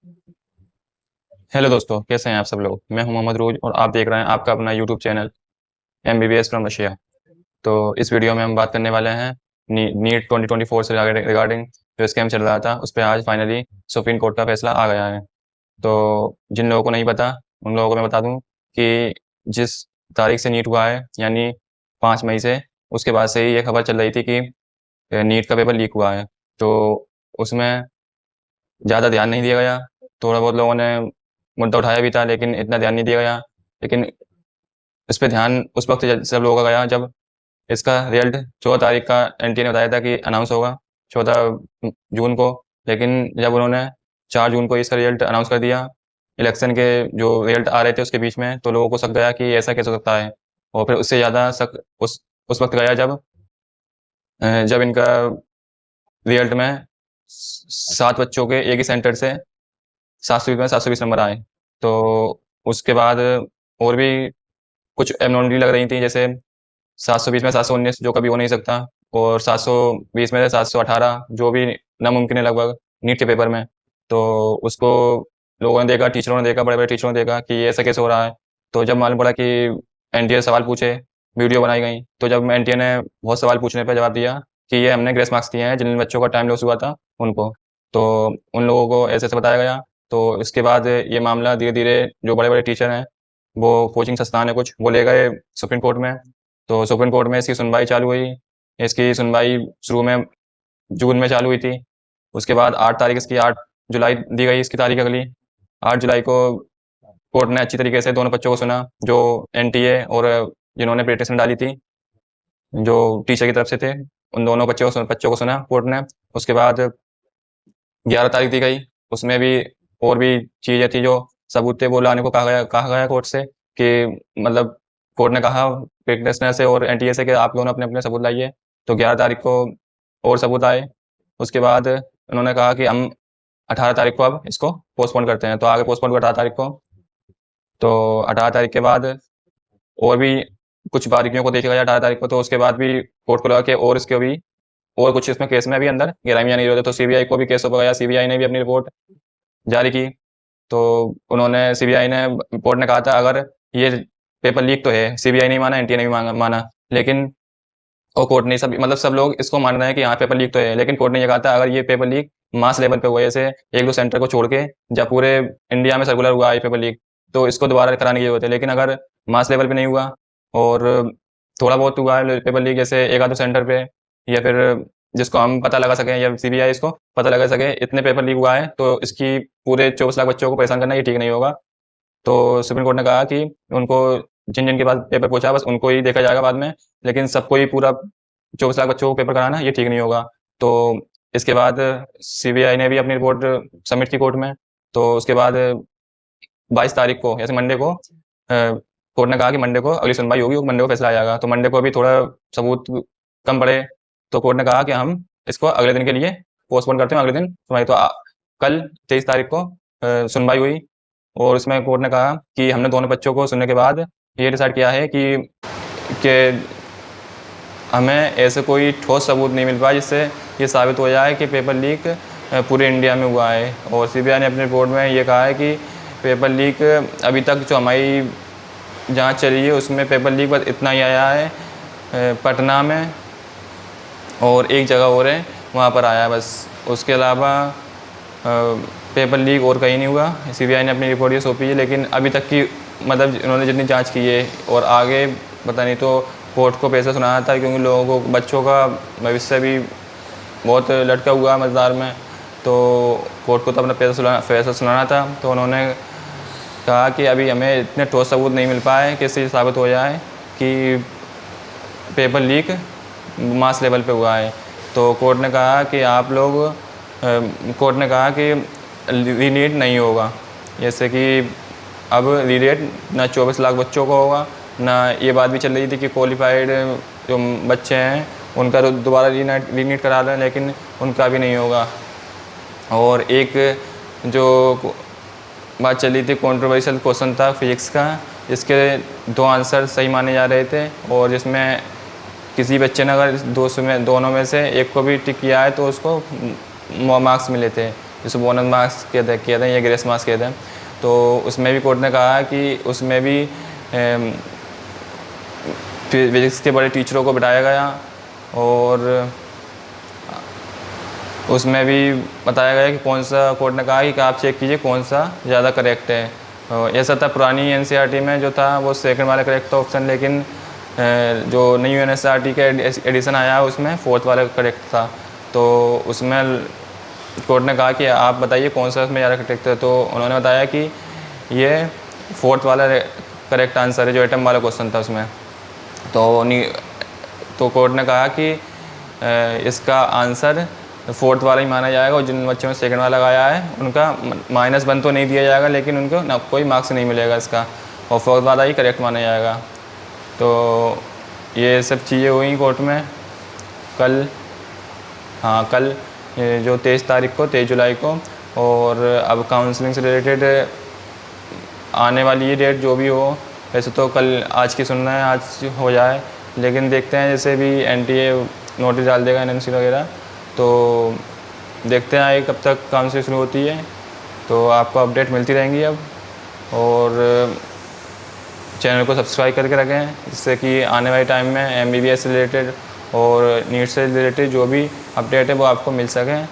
Hello दोस्तों, कैसे हैं आप सब लोग। मैं हूं मोहम्मद रूज और आप देख रहे हैं आपका अपना YouTube channel MBBS from Russia. तो इस वीडियो में हम बात करने वाले हैं नीट 2024 से रिगार्डिंग जो स्कैम चल रहा था उस पर आज फाइनली सुप्रीम कोर्ट का फैसला आ गया है। तो जिन लोगों को नहीं पता उन लोगों को मैं बता दूं कि जिस तारीख से नीट हुआ है यानी 5 मई से, उसके बाद से ही ये खबर चल रही थी कि नीट का पेपर लीक हुआ है। तो उसमें ज़्यादा ध्यान नहीं दिया गया। थोड़ा बहुत लोगों ने मुद्दा उठाया भी था लेकिन इतना ध्यान नहीं दिया गया। लेकिन इस पे ध्यान उस वक्त सब लोगों का गया जब इसका रिजल्ट 14 तारीख का एनटीए ने बताया था कि अनाउंस होगा 14 जून को। लेकिन जब उन्होंने 4 जून को इसका रिजल्ट अनाउंस कर दिया इलेक्शन के जो रिजल्ट आ रहे थे उसके बीच में, तो लोगों को शक गया कि ऐसा कैसे हो सकता है। और फिर उससे ज़्यादा शक उस वक्त गया जब इनका रिजल्ट में 7 बच्चों के एक ही सेंटर से 720 में 720 नंबर आए। तो उसके बाद और भी कुछ एबनॉर्मलिटी लग रही थी, जैसे 720 में 719 जो कभी हो नहीं सकता, और 720 में से 718 जो भी नामुमकिन है लगभग नीट के पेपर में। तो उसको लोगों ने देखा, टीचरों ने देखा, बड़े बड़े टीचरों ने देखा कि ये ऐसा कैसे हो रहा है। तो जब मालूम पड़ा कि एनटीए सवाल पूछे, वीडियो बनाई गई, तो जब एनटीए ने बहुत सवाल पूछने पर जवाब दिया कि ये हमने ग्रेस मार्क्स दिए हैं जिन बच्चों का टाइम लॉस हुआ था उनको। तो उन लोगों को ऐसे ऐसे बताया गया। तो इसके बाद ये मामला धीरे धीरे जो बड़े बड़े टीचर हैं वो कोचिंग संस्थान है कुछ, वो ले गए सुप्रीम कोर्ट में। तो सुप्रीम कोर्ट में इसकी सुनवाई चालू हुई। इसकी सुनवाई शुरू में जून में चालू हुई थी। उसके बाद 8 तारीख इसकी 8 जुलाई दी गई इसकी तारीख अगली। 8 जुलाई को कोर्ट ने अच्छी तरीके से दोनों बच्चों को सुना, जो एनटीए और जिन्होंने पिटीशन डाली थी जो टीचर की तरफ से थे, उन दोनों बच्चों को सुना कोर्ट ने। उसके बाद 11 तारीख दी गई, उसमें भी और भी चीज़ें थी जो सबूत थे वो लाने को कहा गया कोर्ट से कि मतलब कोर्ट ने कहा पिटिशनर से और एनटीए से कि आप दोनों अपने अपने सबूत लाइए। तो 11 तारीख को और सबूत आए। उसके बाद उन्होंने कहा कि हम 18 तारीख को अब इसको पोस्टपोन करते हैं, तो आगे पोस्टपोन हुआ 18 तारीख को। तो 18 तारीख के बाद और भी कुछ बारीकियों को देखा गया 18 तारीख को। तो उसके बाद भी कोर्ट को लगा कि और इसके भी और कुछ इसमें केस में भी अंदर गहराइयाँ नहीं होती, तो सीबीआई को भी केस हो गया। सीबीआई ने भी अपनी रिपोर्ट जारी की। तो उन्होंने सीबीआई ने कोर्ट ने कहा था अगर ये पेपर लीक तो है, सीबीआई नहीं माना, एनटीए ने भी माना, लेकिन और कोर्ट ने सब लोग इसको मान रहे हैं कि हाँ पेपर लीक तो है, लेकिन कोर्ट ने ये कहा था अगर ये पेपर लीक मास लेवल पे हुआ है, जैसे एक दो सेंटर को छोड़ के जब पूरे इंडिया में सर्कुलर हुआ है पेपर लीक, तो इसको दोबारा कराने की जरूरत है। लेकिन अगर मास लेवल पे नहीं हुआ और थोड़ा बहुत हुआ है पेपर लीक, जैसे एक आध दो सेंटर पे, या फिर जिसको हम पता लगा सकें या सीबीआई इसको पता लगा सके इतने पेपर लीक हुआ है, तो इसकी पूरे 24 लाख बच्चों को परेशान करना ये ठीक नहीं होगा। तो सुप्रीम कोर्ट ने कहा कि उनको जिन जिन के पास पेपर पहुंचा बस उनको ही देखा जाएगा बाद में, लेकिन सबको ही पूरा 24 लाख बच्चों को पेपर कराना ये ठीक नहीं होगा। तो इसके बाद सीबीआई ने भी अपनी रिपोर्ट सबमिट की कोर्ट में। तो उसके बाद 22 तारीख को जैसे मंडे को कोर्ट ने कहा कि मंडे को अगली सुनवाई होगी, मंडे को फैसला आ जाएगा। तो मंडे को अभी थोड़ा सबूत कम पड़े, तो कोर्ट ने कहा कि हम इसको अगले दिन के लिए पोस्टपोन करते हैं, अगले दिन सुनवाई। तो कल 23 तारीख को सुनवाई हुई और उसमें कोर्ट ने कहा कि हमने दोनों बच्चों को सुनने के बाद ये डिसाइड किया है कि हमें ऐसे कोई ठोस सबूत नहीं मिल पाया जिससे ये साबित हो जाए कि पेपर लीक पूरे इंडिया में हुआ है। और सीबीआई ने अपनी रिपोर्ट में ये कहा है कि पेपर लीक अभी तक जो हमारी जांच चली है उसमें पेपर लीक बस इतना ही आया है पटना में, और एक जगह और है वहाँ पर आया बस। उसके अलावा पेपर लीक और कहीं नहीं हुआ। सीबीआई ने अपनी रिपोर्ट ये सौंपी है, लेकिन अभी तक की उन्होंने जितनी जांच की है और आगे पता नहीं, तो कोर्ट को पैसा सुनाना था क्योंकि लोगों को बच्चों का भविष्य भी बहुत लटका हुआ है मज़दार में। तो कोर्ट को तो अपना पैसा सुनाना था। तो उन्होंने कहा कि अभी हमें इतने ठोस सबूत नहीं मिल पाए कि इससे साबित हो जाए कि पेपर लीक मास लेवल पे हुआ है। तो कोर्ट ने कहा कि कोर्ट ने कहा कि रीनीट नहीं होगा, जैसे कि अब रीनीट ना 24 लाख बच्चों को होगा, ना ये बात भी चल रही थी कि क्वालिफाइड जो बच्चे हैं उनका तो दोबारा रीनीट करा दें, लेकिन उनका भी नहीं होगा। और एक जो बात चली थी कंट्रोवर्शियल क्वेश्चन था फिजिक्स का, इसके 2 आंसर सही माने जा रहे थे, और जिसमें किसी बच्चे ने अगर दोनों में से एक को भी टिक किया है तो उसको मार्क्स मिले थे। जिसे बोनस मार्क्स कहते हैं या ग्रेस मार्क्स कहते हैं। तो उसमें भी कोर्ट ने कहा कि उसमें भी फिजिक्स के बड़े टीचरों को बिठाया गया और उसमें भी बताया गया कि कौन सा, कोर्ट ने कहा कि आप चेक कीजिए कौन सा ज़्यादा करेक्ट है। ऐसा था पुरानी एनसीईआरटी में जो था वो सेकंड वाला करेक्ट था ऑप्शन, लेकिन जो न्यू एनसीईआरटी का एडिशन आया है उसमें फोर्थ वाला करेक्ट था। तो उसमें कोर्ट ने कहा कि आप बताइए कौन सा उसमें ज़्यादा करेक्ट है। तो उन्होंने बताया कि ये फोर्थ वाला करेक्ट आंसर है, जो एटम वाला क्वेश्चन था उसमें। तो कोर्ट ने कहा कि इसका आंसर फोर्थ वाला ही माना जाएगा और जिन बच्चों ने सेकंड वाला लगाया है उनका -1 तो नहीं दिया जाएगा, लेकिन उनको ना कोई मार्क्स नहीं मिलेगा इसका, और फोर्थ वाला ही करेक्ट माना जाएगा। तो ये सब चीज़ें हुई कोर्ट में कल, हाँ कल जो 23 जुलाई को। और अब काउंसलिंग से रिलेटेड आने वाली ये डेट जो भी हो, वैसे तो कल आज की सुनना है, आज हो जाए, लेकिन देखते हैं जैसे भी एनटीए नोटिस डाल देगा एनएमसी वगैरह, तो देखते हैं आगे कब तक काउंसलिंग शुरू होती है। तो आपको अपडेट मिलती रहेंगी अब, और चैनल को सब्सक्राइब करके रखें जिससे कि आने वाले टाइम में एमबीबीएस से रिलेटेड और नीट से रिलेटेड जो भी अपडेट है वो आपको मिल सकें।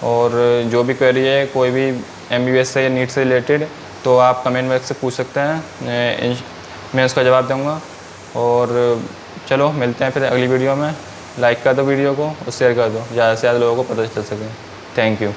और जो भी क्वेरी है कोई भी एमबीबीएस से या नीट से रिलेटेड, तो आप कमेंट बॉक्स से पूछ सकते हैं, मैं उसका जवाब दूँगा। और चलो मिलते हैं फिर अगली वीडियो में। लाइक कर दो वीडियो को और शेयर कर दो, ज़्यादा से ज़्यादा लोगों को पता चल सके। Thank you.